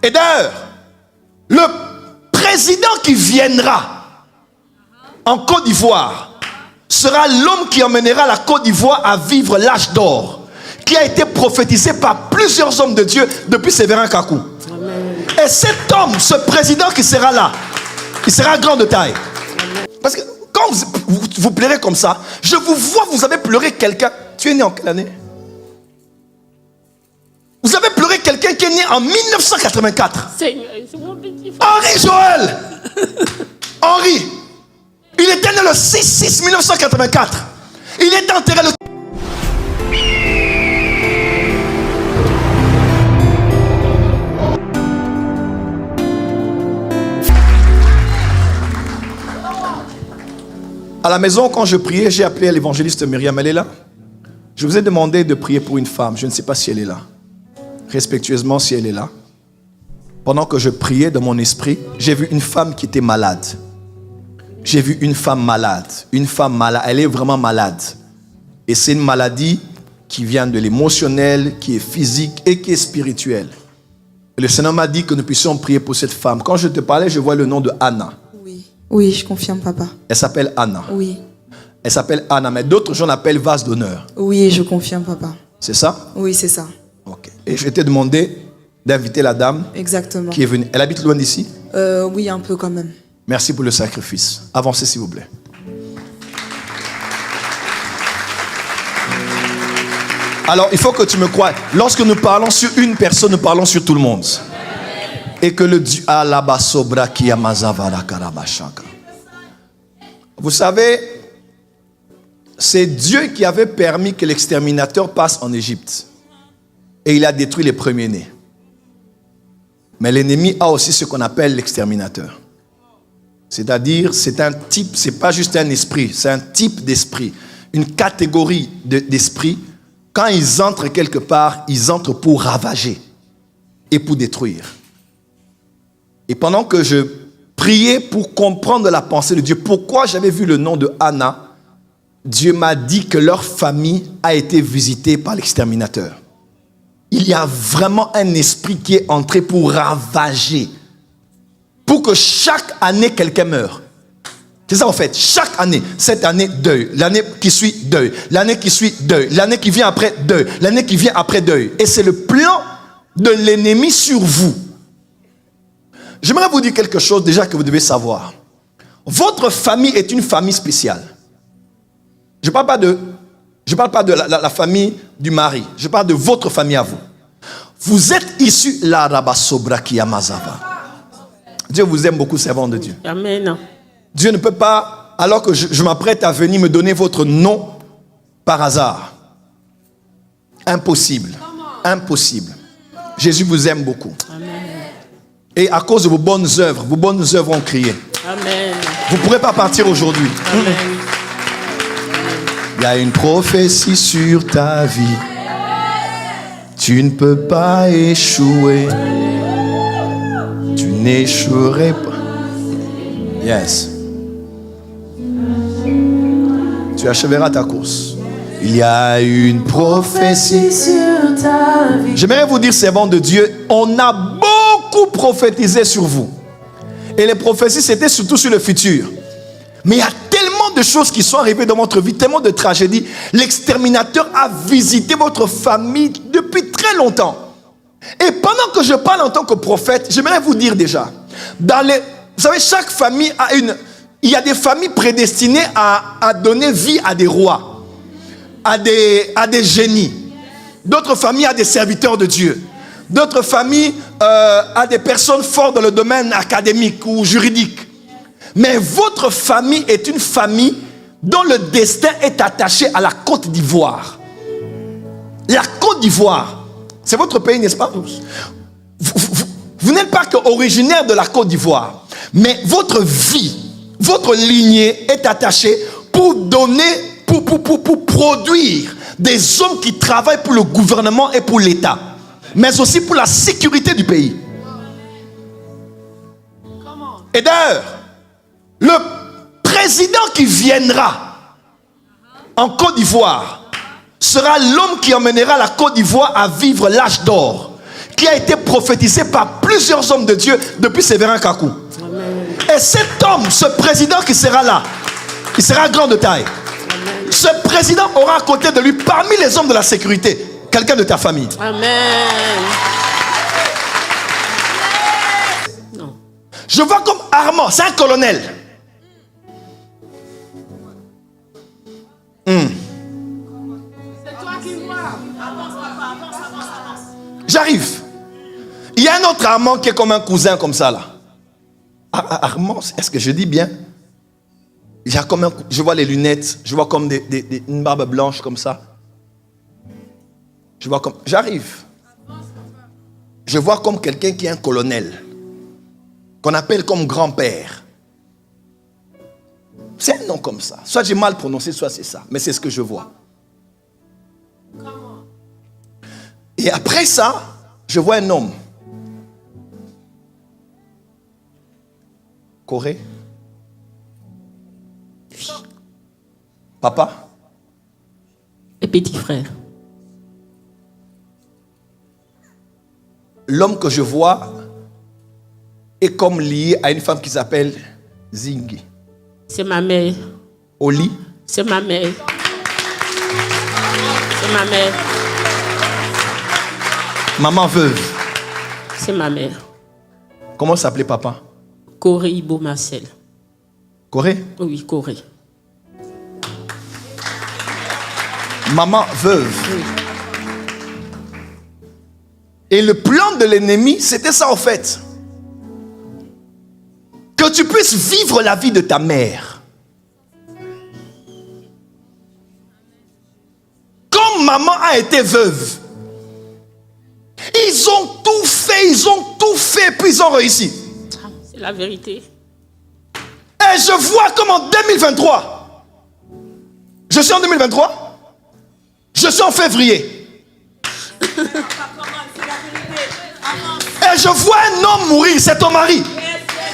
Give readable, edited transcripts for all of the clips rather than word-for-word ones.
Et d'ailleurs, le président qui viendra en Côte d'Ivoire sera l'homme qui emmènera la Côte d'Ivoire à vivre l'âge d'or, qui a été prophétisé par plusieurs hommes de Dieu depuis Séverin Kakou. Et cet homme, ce président qui sera là, il sera grand de taille. Parce que quand vous pleurez comme ça, je vous vois, vous avez pleuré quelqu'un. Tu es né en quelle année? Vous avez pleuré quelqu'un qui est né en 1984. Seigneur, c'est mon petit frère. Henri Joël. Henri. Il était né le 6-6-1984. Il est enterré le... À la maison, quand je priais, j'ai appelé l'évangéliste Myriam. Elle est là. Je vous ai demandé de prier pour une femme. Je ne sais pas si elle est là. Respectueusement, si elle est là. Pendant que je priais dans mon esprit, j'ai vu une femme qui était malade. J'ai vu une femme malade. Une femme malade. Elle est vraiment malade. Et c'est une maladie qui vient de l'émotionnel, qui est physique et qui est spirituelle. Et le Seigneur m'a dit que nous puissions prier pour cette femme. Quand je te parlais, je vois le nom de Anna. Oui, je confirme, papa. Elle s'appelle Anna. Oui. Elle s'appelle Anna, mais d'autres gens l'appellent vase d'honneur. Oui, je confirme, papa. C'est ça? Oui, c'est ça. Ok. Et je t'ai demandé d'inviter la dame. Exactement. Qui est venue. Elle habite loin d'ici? Oui, un peu quand même. Merci pour le sacrifice. Avancez, s'il vous plaît. Alors, il faut que tu me croies. Lorsque nous parlons sur une personne, nous parlons sur tout le monde. Et que le Dieu... Vous savez, c'est Dieu qui avait permis que l'exterminateur passe en Égypte. Et il a détruit les premiers-nés. Mais l'ennemi a aussi ce qu'on appelle l'exterminateur. C'est-à-dire, c'est un type, c'est pas juste un esprit, c'est un type d'esprit, une catégorie d'esprit. Quand ils entrent quelque part, ils entrent pour ravager et pour détruire. Et pendant que je priais pour comprendre la pensée de Dieu, pourquoi j'avais vu le nom de Anna, Dieu m'a dit que leur famille a été visitée par l'exterminateur. Il y a vraiment un esprit qui est entré pour ravager. Pour que chaque année, quelqu'un meure. C'est ça en fait. Chaque année. Cette année, deuil. L'année qui suit, deuil. L'année qui suit, deuil. L'année qui vient après, deuil. L'année qui vient après, deuil. Et c'est le plan de l'ennemi sur vous. J'aimerais vous dire quelque chose déjà que vous devez savoir. Votre famille est une famille spéciale. Je ne parle pas de la famille du mari. Je parle de votre famille à vous. Vous êtes issus la Rabasobra Mazava. Dieu vous aime beaucoup, servant de Dieu. Amen. Dieu ne peut pas, alors que je m'apprête à venir me donner votre nom par hasard. Impossible. Impossible. Jésus vous aime beaucoup. Amen. Et à cause de vos bonnes œuvres ont crié. Amen. Vous ne pourrez pas partir aujourd'hui. Amen. Il y a une prophétie sur ta vie. Tu ne peux pas échouer. Tu n'échouerais pas. Yes. Tu achèveras ta course. Il y a une prophétie sur ta vie. J'aimerais vous dire, servants de Dieu, on a beaucoup prophétisé sur vous. Et les prophéties, c'était surtout sur le futur. Mais il y a tellement de choses qui sont arrivées dans votre vie, tellement de tragédies. L'exterminateur a visité votre famille depuis très longtemps. Et pendant que je parle en tant que prophète, j'aimerais vous dire déjà, vous savez, chaque famille a il y a des familles prédestinées à donner vie à des rois, à des génies. D'autres familles à des serviteurs de Dieu. D'autres familles à des personnes fortes dans le domaine académique ou juridique. Mais votre famille est une famille dont le destin est attaché à la Côte d'Ivoire. La Côte d'Ivoire, c'est votre pays, n'est-ce pas? Vous n'êtes pas qu'originaire de la Côte d'Ivoire, mais votre vie, votre lignée est attachée pour donner, pour produire des hommes qui travaillent pour le gouvernement et pour l'État, mais aussi pour la sécurité du pays. Et d'ailleurs, le président qui viendra en Côte d'Ivoire sera l'homme qui emmènera la Côte d'Ivoire à vivre l'âge d'or, qui a été prophétisé par plusieurs hommes de Dieu depuis Séverin Kakou. Amen. Et cet homme, ce président qui sera là, il sera grand de taille. Amen. Ce président aura à côté de lui, parmi les hommes de la sécurité, quelqu'un de ta famille. Amen. Non. Je vois comme Armand, c'est un colonel. J'arrive. Il y a un autre Armand qui est comme un cousin comme ça là. Armand, est-ce que je dis bien? Je vois les lunettes, je vois comme une barbe blanche comme ça. Je vois comme... J'arrive. Je vois comme quelqu'un qui est un colonel, qu'on appelle comme grand-père. C'est un nom comme ça. Soit j'ai mal prononcé, soit c'est ça. Mais c'est ce que je vois. Et après ça, je vois un homme. Corée. Papa. Et petit frère. L'homme que je vois est comme lié à une femme qui s'appelle Zingi. C'est ma mère. Au lit. C'est ma mère. C'est ma mère. Maman veuve. C'est ma mère. Comment s'appelait papa? Corée Ibo Marcel. Corée? Oui, Corée. Maman veuve. Oui. Et le plan de l'ennemi, c'était ça en fait. Que tu puisses vivre la vie de ta mère. Comme maman a été veuve, ils ont tout fait, puis ils ont réussi. C'est la vérité. Et je vois comme en 2023, je suis en 2023, je suis en février. Et je vois un homme mourir, c'est ton mari.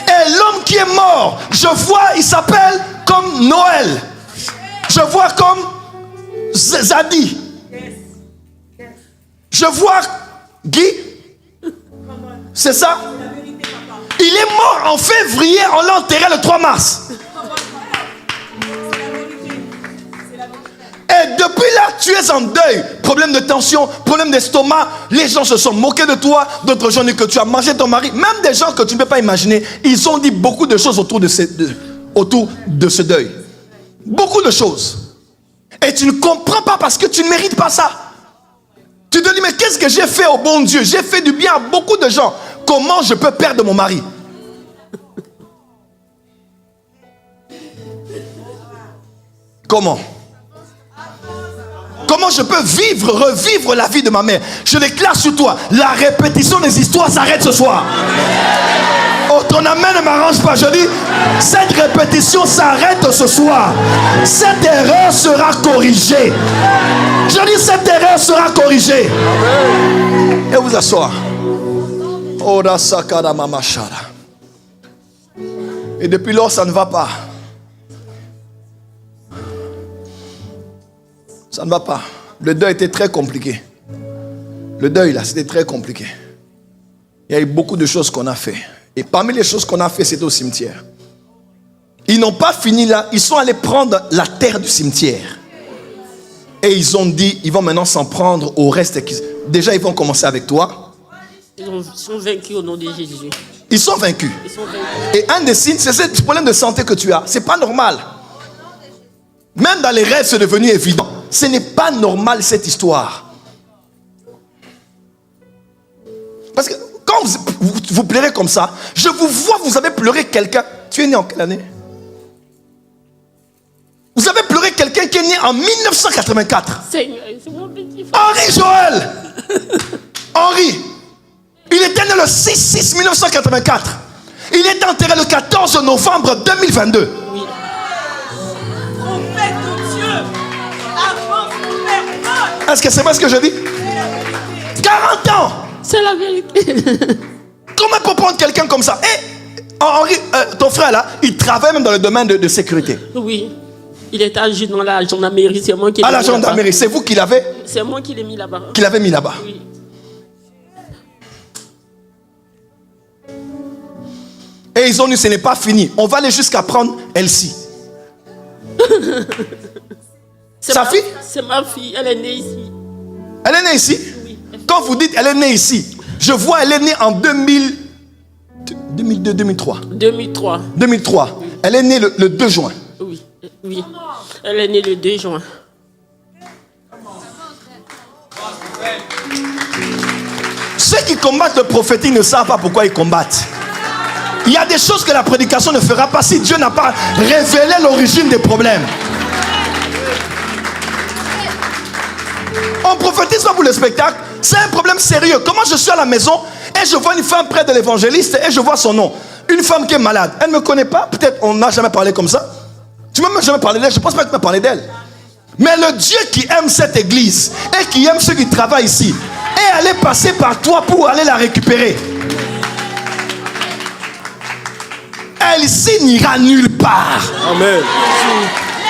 Et l'homme qui est mort, je vois, il s'appelle comme Noël. Je vois comme Zadi. Je vois Guy. C'est ça? Il est mort en février, on l'a enterré le 3 mars. Et depuis là, tu es en deuil. Problème de tension, problème d'estomac. Les gens se sont moqués de toi. D'autres gens disent que tu as mangé ton mari. Même des gens que tu ne peux pas imaginer. Ils ont dit beaucoup de choses autour de ce deuil. Beaucoup de choses. Et tu ne comprends pas parce que tu ne mérites pas ça. Tu te dis, mais qu'est-ce que j'ai fait au bon Dieu? J'ai fait du bien à beaucoup de gens. Comment je peux perdre mon mari? Comment? Comment je peux revivre la vie de ma mère? Je déclare sur toi, la répétition des histoires s'arrête ce soir. Oh, ton amen ne m'arrange pas. Je dis, cette répétition s'arrête ce soir. Cette erreur sera corrigée. Je dis, cette erreur sera corrigée. Et vous asseoir. Et depuis lors, ça ne va pas. Ça ne va pas. Le deuil était très compliqué. Le deuil là, c'était très compliqué. Il y a eu beaucoup de choses qu'on a fait. Et parmi les choses qu'on a fait, c'était au cimetière. Ils n'ont pas fini là. Ils sont allés prendre la terre du cimetière. Et ils ont dit, ils vont maintenant s'en prendre au reste. Déjà, ils vont commencer avec toi. Ils sont vaincus au nom de Jésus. Ils sont vaincus. Ils sont vaincus. Et un des signes, c'est ce problème de santé que tu as. C'est pas normal. Même dans les rêves, c'est devenu évident. Ce n'est pas normal cette histoire. Parce que quand vous pleurez comme ça, je vous vois, vous avez pleuré quelqu'un. Tu es né en quelle année? Vous avez pleuré quelqu'un qui est né en 1984. Seigneur, c'est mon petit frère. Henri Joël. Henri. Il était né le 6/6/1984. Il est enterré le 14 novembre 2022. Oui. Est-ce que c'est moi ce que je dis? 40 ans. C'est la vérité. Comment peut prendre quelqu'un comme ça? Et Henri, ton frère là, il travaille même dans le domaine de sécurité. Oui. Il est agi dans la gendarmerie. C'est moi qui l'ai À la mis là-bas. gendarmerie, c'est vous qui l'avez C'est moi qui l'ai mis là-bas. mis là-bas. Oui. Et ils ont dit, ce n'est pas fini. On va aller jusqu'à prendre Elsie. Sa fille? C'est ma fille, elle est née ici. Elle est née ici? Oui. Quand vous dites elle est née ici, je vois elle est née en 2002, 2003. 2003. 2003. Elle est née le 2 juin. Oui, oui. Elle est née le 2 juin. Ceux qui combattent le prophétique ne savent pas pourquoi ils combattent. Il y a des choses que la prédication ne fera pas si Dieu n'a pas révélé l'origine des problèmes. On prophétise pas pour le spectacle. C'est un problème sérieux. Comment je suis à la maison et je vois une femme près de l'évangéliste et je vois son nom. Une femme qui est malade. Elle ne me connaît pas. Peut-être on n'a jamais parlé comme ça. Tu ne m'as jamais parlé d'elle. Je ne pense pas que tu m'as parlé d'elle. Mais le Dieu qui aime cette église et qui aime ceux qui travaillent ici est allé passer par toi pour aller la récupérer. Elle ici n'ira nulle part. Amen.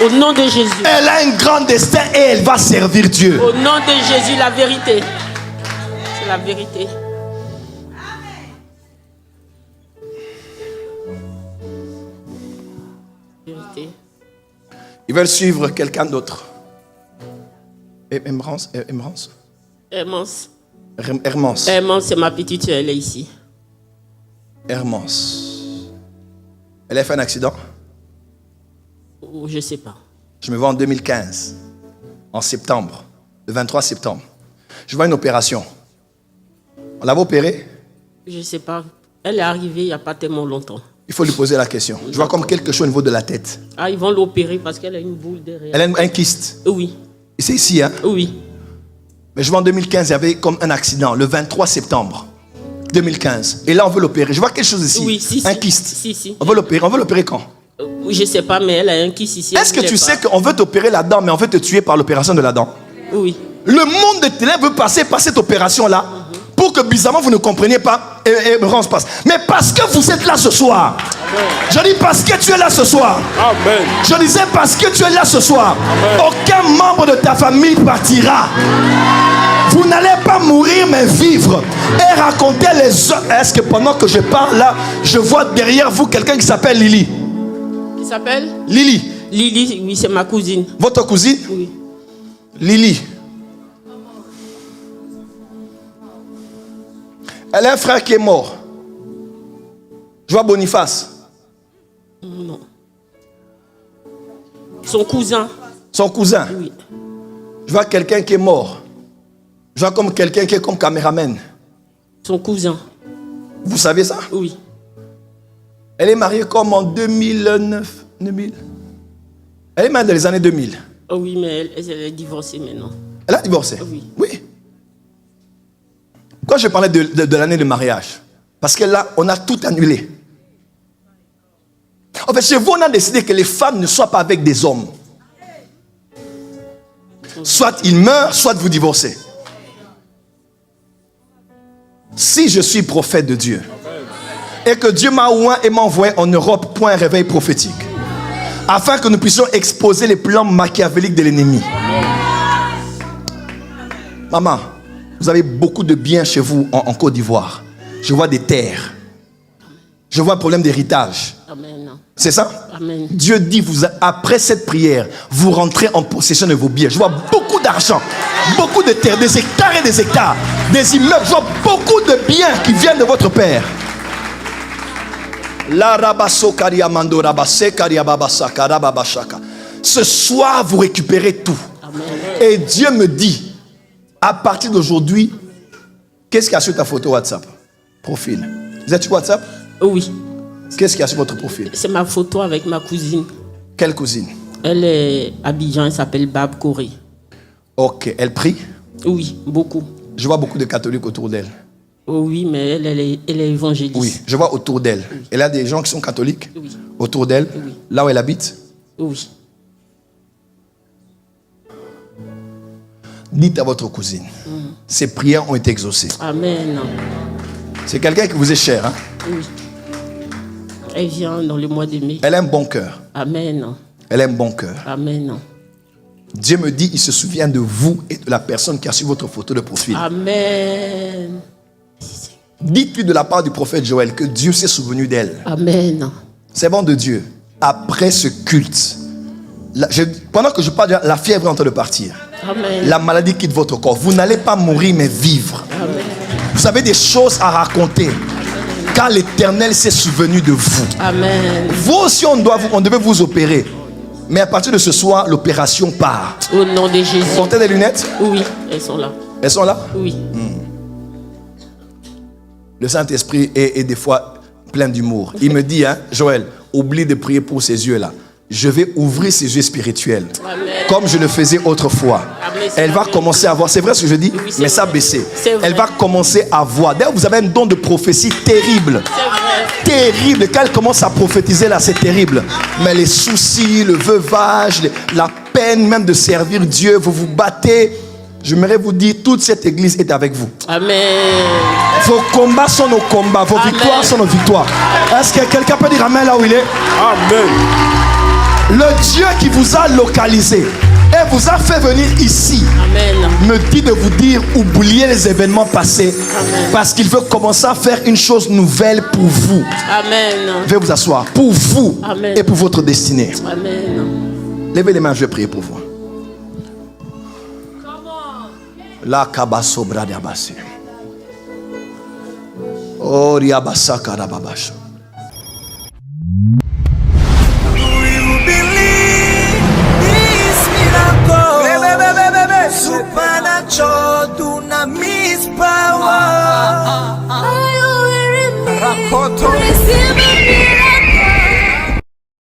Au nom de Jésus. Elle a un grand destin et elle va servir Dieu. Au nom de Jésus, la vérité. C'est la vérité. Vérité. Ils veulent suivre quelqu'un d'autre. Hermance. Hermance. Hermance. C'est ma petite soeur, elle est ici. Hermance. Elle a fait un accident. Oh, je ne sais pas. Je me vois en 2015, en septembre, le 23 septembre. Je vois une opération. On l'avait opérée. Je ne sais pas. Elle est arrivée il n'y a pas tellement longtemps. Il faut lui poser la question. Je vois comme quelque chose au niveau de la tête. Ah, ils vont l'opérer parce qu'elle a une boule derrière. Elle a un kyste. Oui. Et c'est ici, hein? Oui. Mais je vois en 2015, il y avait comme un accident, le 23 septembre 2015. Et là, on veut l'opérer. Je vois quelque chose ici. Oui, si, un si. kyste. Si. On veut l'opérer. On veut l'opérer quand? Je ne sais pas, mais elle a un kyste ici. Est-ce que tu sais qu'on veut t'opérer là-dedans, mais on veut te tuer par l'opération de là-dedans? Oui. Le monde des ténèbres veut passer par cette opération-là pour que bizarrement vous ne compreniez pas et se passe. Mais parce que vous êtes là ce soir. Amen. Je dis parce que tu es là ce soir. Amen. Je disais parce que tu es là ce soir. Amen. Aucun membre de ta famille partira. Vous n'allez pas mourir mais vivre et raconter les autres. Est-ce que pendant que je parle là, je vois derrière vous quelqu'un qui s'appelle Lily? Qui s'appelle Lily. Lily, oui, c'est ma cousine. Votre cousine? Oui. Lily. Elle a un frère qui est mort. Je vois Boniface. Non. Son cousin. Son cousin. Oui. Je vois quelqu'un qui est mort. Je vois comme quelqu'un qui est comme caméraman. Son cousin. Vous savez ça? Oui. Elle est mariée comme en 2009. 2000. Elle est mariée dans les années 2000. Oh oui, mais elle est divorcée maintenant. Elle a divorcé? Oui. Oui. Pourquoi je parlais de l'année de mariage? Parce que là, on a tout annulé. En fait, chez vous, on a décidé que les femmes ne soient pas avec des hommes. Soit ils meurent, soit vous divorcez. Si je suis prophète de Dieu et que Dieu m'a oint et m'a envoyé en Europe pour un réveil prophétique, afin que nous puissions exposer les plans machiavéliques de l'ennemi. Maman, vous avez beaucoup de biens chez vous en Côte d'Ivoire. Je vois des terres. Je vois un problème d'héritage. Amen. C'est ça? Amen. Dieu dit, après cette prière, vous rentrez en possession de vos biens. Je vois beaucoup d'argent, beaucoup de terres, des hectares et des hectares, des immeubles. Je vois beaucoup de biens qui viennent de votre père. Ce soir, vous récupérez tout. Amen. Et Dieu me dit, à partir d'aujourd'hui, qu'est-ce qu'il y a sur ta photo WhatsApp? Profil. Vous êtes sur WhatsApp? Oui. Qu'est-ce qu'il y a sur votre profil? C'est ma photo avec ma cousine. Quelle cousine? Elle est à Abidjan, elle s'appelle Bab Corée. Ok, elle prie? Oui, beaucoup. Je vois beaucoup de catholiques autour d'elle. Oh oui, mais elle est évangéliste. Oui, je vois autour d'elle. Elle a des gens qui sont catholiques Oui. autour d'elle, Oui. là où elle habite. Oui. Dites à votre cousine, ses prières ont été exaucées. Amen. C'est quelqu'un qui vous est cher. Hein? Oui. Elle vient dans le mois de mai. Elle a un bon cœur. Amen. Elle a un bon cœur. Amen. Dieu me dit, il se souvient de vous et de la personne qui a su votre photo de profil. Amen. Dites-lui de la part du prophète Joël que Dieu s'est souvenu d'elle. Amen. Servant de Dieu, après ce culte, pendant que je parle, la fièvre est en train de partir. Amen. La maladie quitte votre corps. Vous n'allez pas mourir, mais vivre. Amen. Vous avez des choses à raconter. Car l'Éternel s'est souvenu de vous. Amen. Vous aussi, on devait vous opérer. Mais à partir de ce soir, l'opération part. Au nom de Jésus. Vous portez des lunettes? Oui, elles sont là. Elles sont là? Oui. Le Saint-Esprit est des fois plein d'humour. Il me dit, Joël, oublie de prier pour ces yeux-là. Je vais ouvrir ses yeux spirituels. Amen. Comme je le faisais autrefois. Amen. Elle va commencer à voir. C'est vrai ce que je dis? Oui, c'est mais ça vrai. baissé. C'est vrai. Elle va commencer à voir. D'ailleurs, vous avez un don de prophétie terrible. C'est vrai. Terrible. Quand elle commence à prophétiser là, c'est terrible. Mais les soucis, le veuvage, la peine même de servir Dieu, vous vous battez. J'aimerais vous dire, toute cette église est avec vous. Amen. Vos combats sont nos combats, vos Amen. victoires sont nos victoires. Est-ce que quelqu'un peut dire Amen là où il est? Amen. Le Dieu qui vous a localisé et vous a fait venir ici Amen. me dit de vous dire, oubliez les événements passés. Amen. Parce qu'il veut commencer à faire une chose nouvelle pour vous. Amen. Veuillez vous asseoir. Pour vous. Amen. Et pour votre destinée. Amen. Levez les mains, je vais prier pour vous. La kabaso bradiabase. Oh riabasa karababasho.